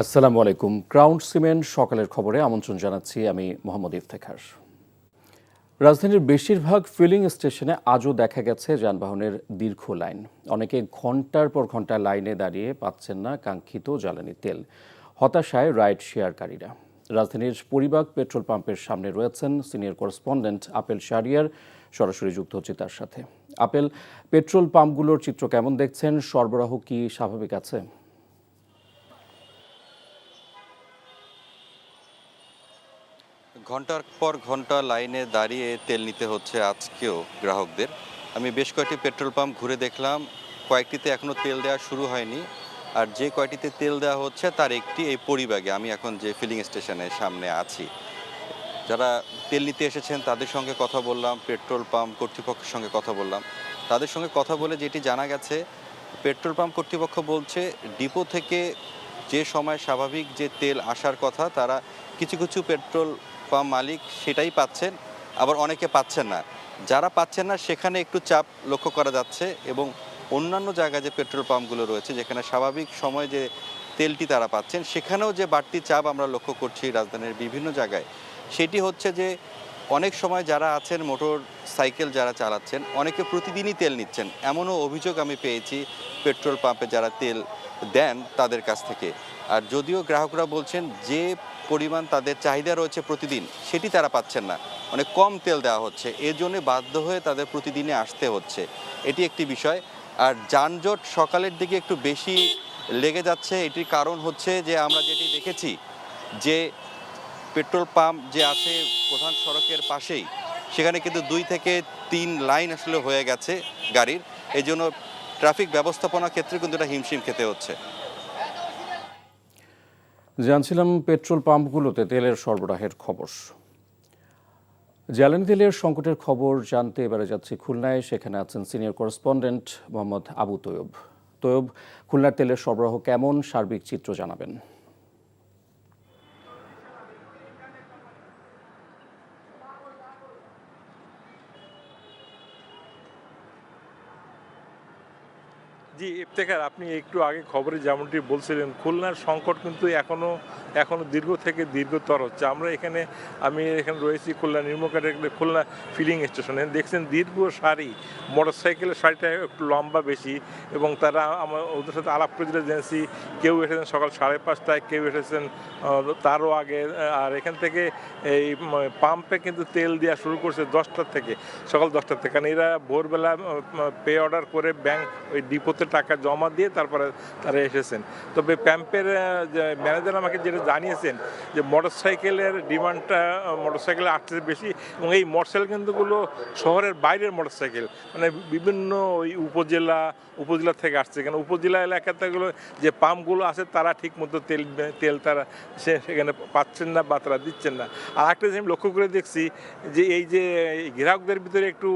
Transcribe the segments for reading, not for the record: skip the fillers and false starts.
আসসালামু আলাইকুম। Crown cement সকালের খবরে আমন্ত্রণ জানাচ্ছি আমি মোহাম্মদ ইফতেখার। রাজধানীর বেশিরভাগ ফিলিং স্টেশনে আজও দেখা গেছে যানবাহনের দীর্ঘ লাইন। অনেকে ঘন্টার পর ঘন্টা লাইনে দাঁড়িয়ে পাচ্ছেন না কাঙ্ক্ষিত জ্বালানি তেল। হতাশায় রাইড শেয়ারকারীরা। রাজধানীর পরিবাগ পেট্রোল পাম্পের সামনে রয়েছেন সিনিয়র করেসপন্ডেন্ট আপেল শাহরিয়ার। সরাসরি যুক্ত হচ্ছে তার সাথে। আপেল, পেট্রোল পাম্পগুলোর চিত্র কেমন দেখছেন? সরবরাহ কি স্বাভাবিক আছে? ঘন্টার পর ঘন্টা লাইনে দাঁড়িয়ে তেল নিতে হচ্ছে আজকেও গ্রাহকদের। আমি বেশ কয়েকটি পেট্রোল পাম্প ঘুরে দেখলাম, কয়েকটিতে এখনও তেল দেওয়া শুরু হয়নি। আর যে কয়টিতে তেল দেওয়া হচ্ছে তার একটি এই পরিবাগে, আমি এখন যে ফিলিং স্টেশনের সামনে আছি। যারা তেল নিতে এসেছেন তাদের সঙ্গে কথা বললাম, পেট্রোল পাম্প কর্তৃপক্ষের সঙ্গে কথা বললাম। তাদের সঙ্গে কথা বলে যেটি জানা গেছে, পেট্রোল পাম্প কর্তৃপক্ষ বলছে ডিপো থেকে যে সময় স্বাভাবিক যে তেল আসার কথা, তারা কিছু কিছু পেট্রোল পাম্প মালিক সেটাই পাচ্ছেন, আবার অনেকে পাচ্ছেন না। যারা পাচ্ছেন না সেখানে একটু চাপ লক্ষ্য করা যাচ্ছে, এবং অন্যান্য জায়গায় যে পেট্রোল পাম্পগুলো রয়েছে যেখানে স্বাভাবিক সময় যে তেলটি তারা পাচ্ছেন, সেখানেও যে বাড়তি চাপ আমরা লক্ষ্য করছি রাজধানীর বিভিন্ন জায়গায়। সেটি হচ্ছে যে অনেক সময় যারা আছেন মোটর সাইকেল যারা চালাচ্ছেন, অনেকে প্রতিদিনই তেল নিচ্ছেন, এমনও অভিযোগ আমি পেয়েছি পেট্রোল পাম্পে যারা তেল দেন তাদের কাছ থেকে। আর যদিও গ্রাহকরা বলছেন যে পরিমাণ তাদের চাহিদা রয়েছে প্রতিদিন, সেটি তারা পাচ্ছেন না, অনেক কম তেল দেওয়া হচ্ছে, এর জন্য বাধ্য হয়ে তাদের প্রতিদিনে আসতে হচ্ছে। এটি একটি বিষয়। আর যানজট সকালের দিকে একটু বেশি লেগে যাচ্ছে, এটির কারণ হচ্ছে যে আমরা যেটি দেখেছি যে পেট্রোল পাম্প যে আছে প্রধান সড়কের পাশেই, সেখানে কিন্তু 2 থেকে 3 লাইন আসলে হয়ে গেছে গাড়ির। এই জন্য ট্রাফিক ব্যবস্থাপনার ক্ষেত্রে কিন্তু এটা হিমশিম খেতে হচ্ছে। জানছিলাম পেট্রোল পাম্পগুলোতে তেলের সরবরাহের খবর। জ্বালানি তেলের সংকটের খবর জানতে এবারে যাচ্ছি খুলনায়। সেখানে আছেন সিনিয়র করেসপন্ডেন্ট মোহাম্মদ আবু তৈয়ব। তৈয়ব, খুলনার তেলের সরবরাহ কেমন? সার্বিক চিত্র জানাবেন। জি, ইফতেখার, আপনি একটু আগে খবরে যেমনটি বলছিলেন, খুলনার সংকট কিন্তু এখনো দীর্ঘ থেকে দীর্ঘতর হচ্ছে। আমি এখানে রয়েছি খুলনা নির্মকাটের খুলনা ফিলিং স্টেশনে। দেখছেন দীর্ঘ সারি, মোটরসাইকেলের সারিটা একটু লম্বা বেশি, এবং তারা ওদের সাথে আলাপ করে জেনেছি কেউ এসেছেন সকাল 5:30টায়, কেউ এসেছেন তারও আগে। আর এখান থেকে এই পাম্পে কিন্তু তেল দেওয়া শুরু করছে সকাল 10টা থেকে, কারণ এরা ভোরবেলা পে অর্ডার করে ব্যাংক ওই ডিপোতে টাকা জমা দিয়ে তারপরে তারা এসেছেন। তবে প্যাম্পের ম্যানেজার আমাকে যেটা জানিয়েছেন যে মোটরসাইকেলের ডিমান্ডটা মোটরসাইকেলের আসছে বেশি, এবং এই মোটরসাইকেল কিন্তুগুলো শহরের বাইরের মোটরসাইকেল, মানে বিভিন্ন ওই উপজেলা থেকে আসছে। কেন উপজেলা এলাকাতেগুলো যে পাম্পগুলো আছে তারা ঠিক মতো তেল তারা সেখানে পাচ্ছেন না বা তারা দিচ্ছেন না। আর একটা জিনিস আমি লক্ষ্য করে দেখছি যে এই যে গ্রাহকদের ভিতরে একটু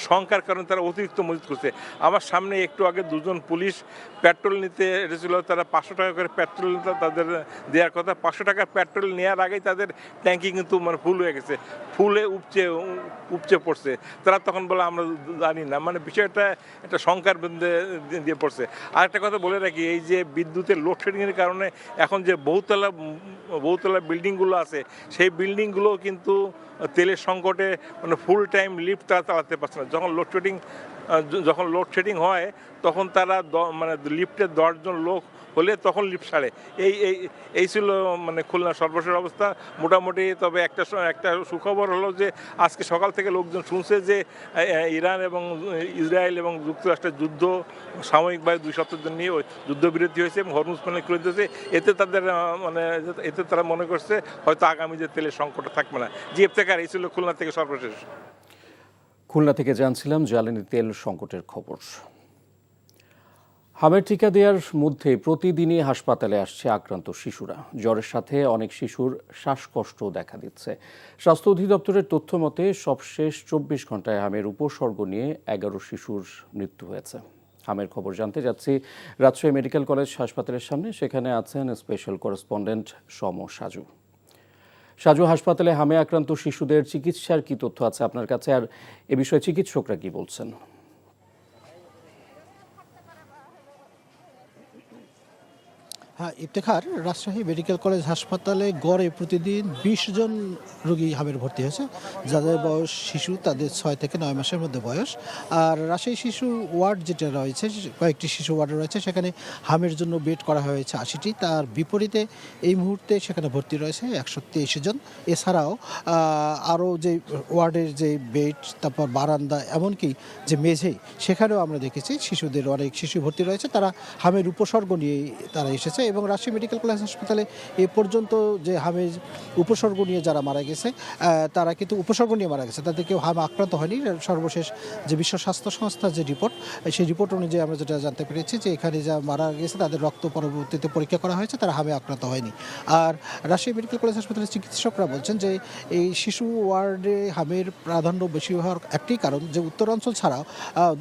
শঙ্কার কারণে তারা অতিরিক্ত মজুত করছে। আমার সামনে একটু আগে দুজন পুলিশ পেট্রোল নিতে এসেছিল, তারা 500 টাকা করে পেট্রোল তাদের দেওয়ার কথা। 500 টাকার পেট্রোল নেওয়ার আগেই তাদের ট্যাঙ্কি কিন্তু ফুল হয়ে গেছে, ফুলে উপচে পড়ছে। তারা তখন বলে আমরা জানি না, বিষয়টা একটা শঙ্কার দিয়ে পড়ছে। আর একটা কথা বলে রাখি, এই যে বিদ্যুতের লোডশেডিংয়ের কারণে এখন যে বহুতলা বিল্ডিংগুলো আছে, সেই বিল্ডিংগুলো কিন্তু তেলের সংকটে ফুল টাইম লিফট তারা চালাতে পারছে না। যখন লোডশেডিং হয় তখন তারা লিফটের 10 জন লোক হলে তখন লিফট ছাড়ে। এই ছিল খুলনার সর্বশেষ অবস্থা মোটামুটি। তবে একটা সুখবর হলো যে আজকে সকাল থেকে লোকজন শুনছে যে ইরান এবং ইসরায়েল এবং যুক্তরাষ্ট্রের যুদ্ধ সাময়িকভাবে 2 সপ্তাহের জন্য নিয়ে যুদ্ধবিরতি হয়েছে এবং হরমুজ প্যানেল খুলে দিয়েছে। এতে তারা মনে করছে হয়তো আগামী যে তেলের সংকট থাকবে না। জি ইফতেখার, এই ছিল খুলনা থেকে সর্বশেষ। খুলনা থেকে জানছিলাম জ্বালানি তেল সংকটের খবর। হামের টিকা দেওয়ার মধ্যে প্রতিদিনই হাসপাতালে আসছে আক্রান্ত শিশুরা। জ্বরের সাথে অনেক শিশুর শ্বাসকষ্ট দেখা দিচ্ছে। স্বাস্থ্য অধিদপ্তরের তথ্য মতে সবশেষ 24 ঘন্টায় হামের উপসর্গ নিয়ে 11 শিশুর মৃত্যু হয়েছে। হামের খবর জানতে যাচ্ছি রাজশাহী মেডিকেল কলেজ হাসপাতালের সামনে। সেখানে আছেন স্পেশাল করেসপন্ডেন্ট সাজু। সাজু, হাসপাতালে হামে আক্রান্ত শিশুদের চিকিৎসার কি তথ্য আছে আপনার কাছে, আর এ বিষয়ে চিকিৎসকরা কি বলছেন? হ্যাঁ, ইফতেখার রাজশাহী মেডিকেল কলেজ হাসপাতালে গড়ে প্রতিদিন ২০ জন রোগী হামের ভর্তি হয়েছে, যাদের বয়স শিশু, তাদের ৬ থেকে ৯ মাসের মধ্যে বয়স। আর রাজশাহী শিশু ওয়ার্ড যেটা রয়েছে, কয়েকটি শিশু ওয়ার্ড রয়েছে, সেখানে হামের জন্য বেড করা হয়েছে ৮০টি। তার বিপরীতে এই মুহূর্তে সেখানে ভর্তি রয়েছে ১২৩ জন। এছাড়াও আরও যে ওয়ার্ডের যে বেড, তারপর বারান্দা, এমনকি যে মেঝে, সেখানেও আমরা দেখেছি শিশুদের অনেক শিশু ভর্তি রয়েছে। তারা হামের উপসর্গ নিয়ে তারা এসেছে এবং রাজশাহী মেডিকেল কলেজ হাসপাতালে এ পর্যন্ত যে হামের উপসর্গ নিয়ে যারা মারা গেছে, তারা কিন্তু উপসর্গ নিয়ে মারা গেছে, তাদের কেউ হামে আক্রান্ত হয়নি। সর্বশেষ যে বিশ্ব স্বাস্থ্য সংস্থার যে রিপোর্ট, সেই রিপোর্ট অনুযায়ী আমরা যেটা জানতে পেরেছি যে এখানে যা মারা গেছে তাদের রক্ত পরবর্তীতে পরীক্ষা করা হয়েছে, তারা হামে আক্রান্ত হয়নি। আর রাজশাহী মেডিকেল কলেজ হাসপাতালের চিকিৎসকরা বলছেন যে এই শিশু ওয়ার্ডে হামের প্রাধান্য বেশি হওয়ার একটি কারণ যে উত্তরাঞ্চল ছাড়াও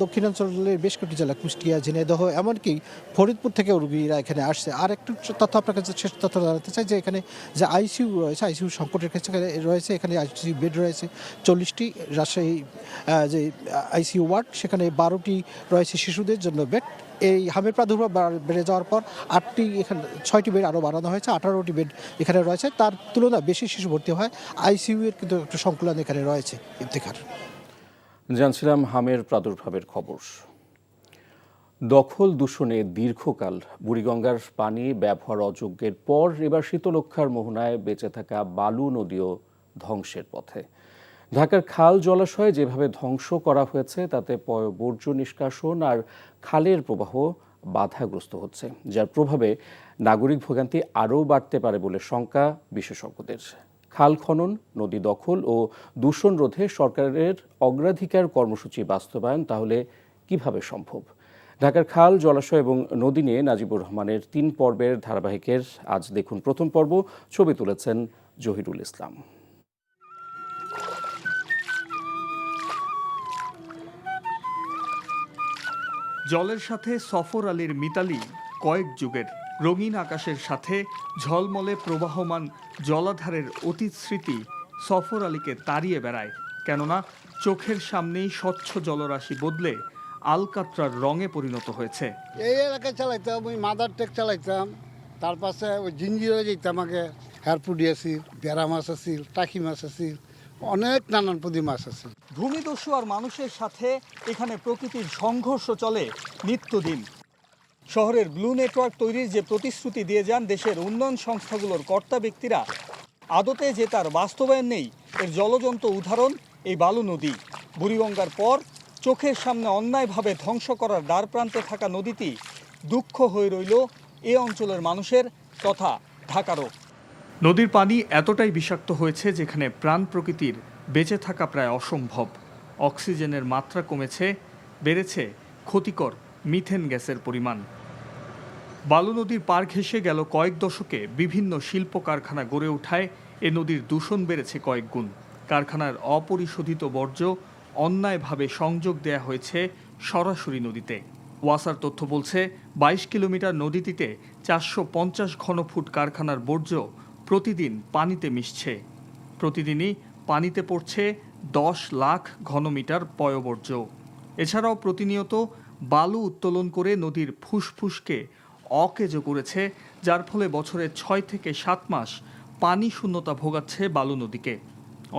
দক্ষিণাঞ্চলের বেশ কয়েকটি জেলা, কুষ্টিয়া, ঝিনাইদহ, এমনকি ফরিদপুর থেকেও রোগীরা এখানে আসছে। আর একটু তথ্য আপনার কাছে শেষ তথ্য জানাতে চাই যে এখানে যে আইসিইউ রয়েছে, আইসিইউ সংকটের ক্ষেত্রে রয়েছে, এখানে আইসিইউ বেড রয়েছে ৪০টি। রাজশাহী যে আইসিইউ ওয়ার্ড, সেখানে ১২টি রয়েছে শিশুদের জন্য বেড। এই হামের প্রাদুর্ভাব বেড়ে যাওয়ার পর ৬টি বেড আরও বাড়ানো হয়েছে, ১৮টি বেড এখানে রয়েছে। তার তুলনায় বেশি শিশু ভর্তি হয়, আইসিইউ এর কিন্তু একটু সংকুলন এখানে রয়েছে। ইফতেখার, জানছিলাম হামের প্রাদুর্ভাবের খবর। দখল দূষণে দীর্ঘকাল বুড়িগঙ্গার পানি ব্যবহার অযোগ্যের পর এবার শীতলক্ষ্যার মোহনায় বেঁচে থাকা বালু নদীও ধ্বংসের পথে। ঢাকার খাল জলাশয় যেভাবে ধ্বংস করা হয়েছে, তাতে বর্জ্য নিষ্কাশন আর খালের প্রবাহ বাধাগ্রস্ত হচ্ছে, যার প্রভাবে নাগরিক ভোগান্তি আরও বাড়তে পারে বলে শঙ্কা বিশেষজ্ঞদের। খাল খনন, নদী দখল ও দূষণ রোধে সরকারের অগ্রাধিকার কর্মসূচি বাস্তবায়ন তাহলে কিভাবে সম্ভব? ঢাকার খাল, জলাশয় এবং নদী নিয়ে নাজিবুর রহমানের ৩ পর্বের ধারাবাহিকের আজ দেখুন প্রথম পর্ব। ছবি তুলেছেন জহিরুল ইসলাম। জলের সাথে সফর আলীর মিতালি কয়েক যুগের, রঙিন আকাশের সাথে ঝলমলে প্রবাহমান জলাধারের অতীত স্মৃতি সফর আলীকে তাড়িয়ে বেড়ায়। কেননা চোখের সামনেই স্বচ্ছ জলরাশি বদলে আলকাত্রার রঙে পরিণত হয়েছে। এই এলাকায় চালাইতাম, ওই মাদার টেক চালাইতাম, তার পাশে ওই জিঞ্জিরে যেতাম, আগে হেয়ারপুডি আছিল, বেড়া মাছ আছিল, টাকি মাছ আছিল, অনেক নানান পদি মাছ আছে। ভূমিদস্যু আর মানুষের সাথে এখানে প্রকৃতির সংঘর্ষ চলে নিত্যদিন। শহরের ব্লু নেটওয়ার্ক তৈরির যে প্রতিশ্রুতি দিয়ে যান দেশের উন্নয়ন সংস্থাগুলোর কর্তা ব্যক্তিরা, আদতে যে তার বাস্তবায়ন নেই, এর জ্বলজ্বন্ত উদাহরণ এই বালু নদী। বুড়িগঙ্গার পর চোখের সামনে অন্যায়ভাবে ধ্বংস করার দ্বার প্রান্তে থাকা নদীটি দুঃখ হয়ে রইল এ অঞ্চলের মানুষের তথা ঢাকারও। নদীর পানি এতটাই বিষাক্ত হয়েছে যেখানে প্রাণ প্রকৃতির বেঁচে থাকা প্রায় অসম্ভব। অক্সিজেনের মাত্রা কমেছে, বেড়েছে ক্ষতিকর মিথেন গ্যাসের পরিমাণ। বালু নদীর পার ঘেঁষে গেল কয়েক দশকে বিভিন্ন শিল্প কারখানা গড়ে ওঠায় এ নদীর দূষণ বেড়েছে কয়েক গুণ। কারখানার অপরিশোধিত বর্জ্য অন্যায়ভাবে সংযোগ দেয়া হয়েছে সরাসরি নদীতে। ওয়াসার তথ্য বলছে ২২ কিলোমিটার নদীটিতে ৪৫০ ঘনফুট কারখানার বর্জ্য প্রতিদিন পানিতে মিশছে। প্রতিদিনই পানিতে পড়ছে ১০ লাখ ঘনমিটার পয়ঃবর্জ্য। এছাড়াও প্রতিনিয়ত বালু উত্তোলন করে নদীর ফুসফুসকে অকেজো করেছে, যার ফলে বছরে ৬ থেকে ৭ মাস পানি শূন্যতা ভোগাচ্ছে বালু নদীকে।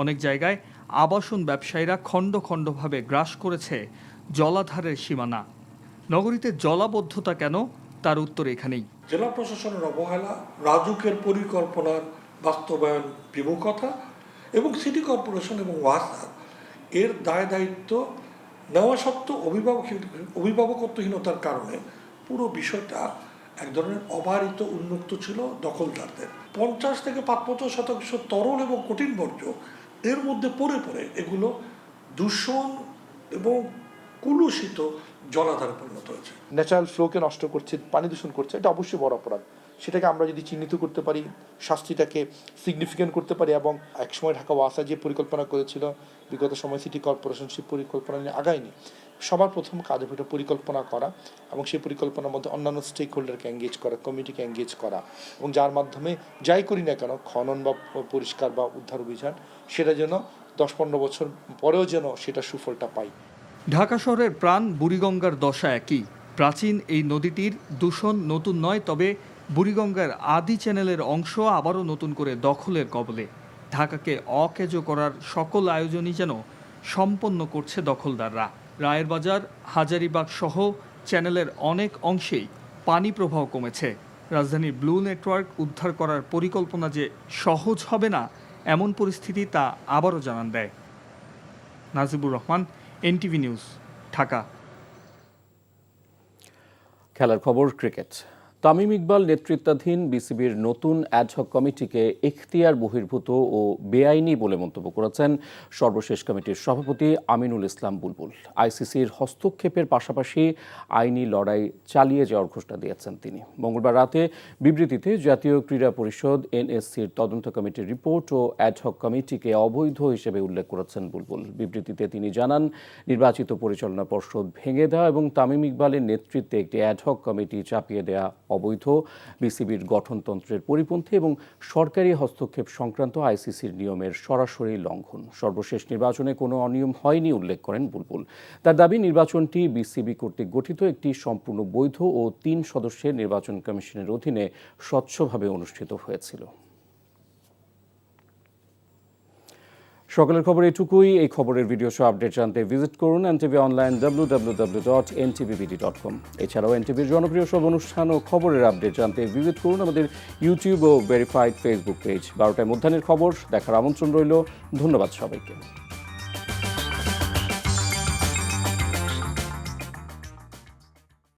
অনেক জায়গায় আবাসন ব্যবসায়ীরা খণ্ড খণ্ডভাবে গ্রাস করেছে জলাধারের সীমানা। নগরীতে জলাবদ্ধতা কেন, তার উত্তর এখানেই। জেলা প্রশাসনের অবহেলা, রাজুকের পরিকল্পনার বাস্তবায়ন বিমুখতা এবং সিটি কর্পোরেশন এবং ওয়াসা এর দায় দায়িত্ব নেওয়া সত্ত্বেও অভিভাবকত্বহীনতার কারণে পুরো বিষয়টা এক ধরনের অবারিত উন্মুক্ত ছিল দখলদারদের। ৫০ থেকে ৫৫% তরল এবং কঠিন বর্জ্য এর মধ্যে পড়ে পড়ে এগুলো দূষণ এবং কুলুষিত জলাধারে পরিণত হয়েছে। ন্যাচারাল ফ্লোকে নষ্ট করছে, পানি দূষণ করছে, এটা অবশ্যই বড় অপরাধ। সেটাকে আমরা যদি চিহ্নিত করতে পারি, শাস্তিটাকে সিগনিফিকেন্ট করতে পারি, এবং একসময় ঢাকা ওয়াসা যে পরিকল্পনা করেছিল, বিগত সময় সিটি কর্পোরেশন সেই পরিকল্পনা নিয়ে আগায়নি। সবার প্রথম কাজ হবে পরিকল্পনা করা এবং সেই পরিকল্পনার মধ্যে অন্যান্য স্টেক হোল্ডারকে এঙ্গেজ করা, কমিটিকে এঙ্গেজ করা, এবং যার মাধ্যমে যাই করি না কেন, খনন বা পরিষ্কার বা উদ্ধার অভিযান, সেটা যেন ১০-১৫ বছর পরেও যেন সেটা সুফলটা পাই। ঢাকা শহরের প্রাণ বুড়িগঙ্গার দশা একই। প্রাচীন এই নদীটির দূষণ নতুন নয়, তবে বুড়িগঙ্গার আদি চ্যানেলের অংশ আবারও নতুন করে দখলের কবলে। ঢাকাকে অকেজো করার সকল আয়োজনই যেন সম্পন্ন করছে দখলদাররা। রায়ের বাজার, হাজারীবাগ সহ চ্যানেলের অনেক অংশেই পানি প্রবাহ কমেছে। রাজধানীর ব্লু নেটওয়ার্ক উদ্ধার করার পরিকল্পনা যে সহজ হবে না এমন পরিস্থিতি তা আবারও জানান দেয়। Najibur Rahman, NTV news, Dhaka. খেলার খবর, ক্রিকেট। তামিম ইকবাল নেতৃত্বাধীন বিসিবির নতুন অ্যাডহক কমিটিকে এখতিয়ার বহির্ভূত ও বেআইনি বলে মন্তব্য করেছেন সর্বশেষ কমিটির সভাপতি আমিনুল ইসলাম বুলবুল। আইসিসির হস্তক্ষেপের পাশাপাশি আইনি লড়াই চালিয়ে যাওয়ার ঘোষণা দিয়েছেন তিনি। মঙ্গলবার রাতে বিবৃতিতে জাতীয় ক্রীড়া পরিষদ এনএসসির তদন্ত কমিটির রিপোর্ট ও অ্যাডহক কমিটিকে অবৈধ হিসেবে উল্লেখ করেছেন বুলবুল। বিবৃতিতে তিনি জানান, নির্বাচিত পরিচালনা পর্ষদ ভেঙে দেওয়া এবং তামিম ইকবালের নেতৃত্বে একটি অ্যাডহক কমিটি চাপিয়ে দেওয়া অবৈধ, বিসিবির গঠনতন্ত্রের পরিপন্থী এবং সরকারি হস্তক্ষেপ সংক্রান্ত আইসিসির নিয়মের সরাসরি লঙ্ঘন। সর্বশেষ নির্বাচনে কোনো অনিয়ম হয়নি উল্লেখ করেন বুলবুল। তার দাবি, নির্বাচনটি বিসিবি কর্তৃক গঠিত একটি সম্পূর্ণ বৈধ ও 3 সদস্যের নির্বাচন কমিশনের অধীনে স্বচ্ছভাবে অনুষ্ঠিত হয়েছিল। সকালের খবর এটুকুই। এই খবরের ভিডিও সহ আপডেট জানতে ভিজিট করুন এনটিভি অনলাইন www.ntvbd.com। এছাড়াও এনটিভির জনপ্রিয় সব অনুষ্ঠান ও খবরের আপডেট জানতে ভিজিট করুন আমাদের ইউটিউব ও ভেরিফাইড ফেসবুক পেজ। 12টায় মধ্যাহ্নের খবর দেখার আমন্ত্রণ রইল। ধন্যবাদ সবাইকে।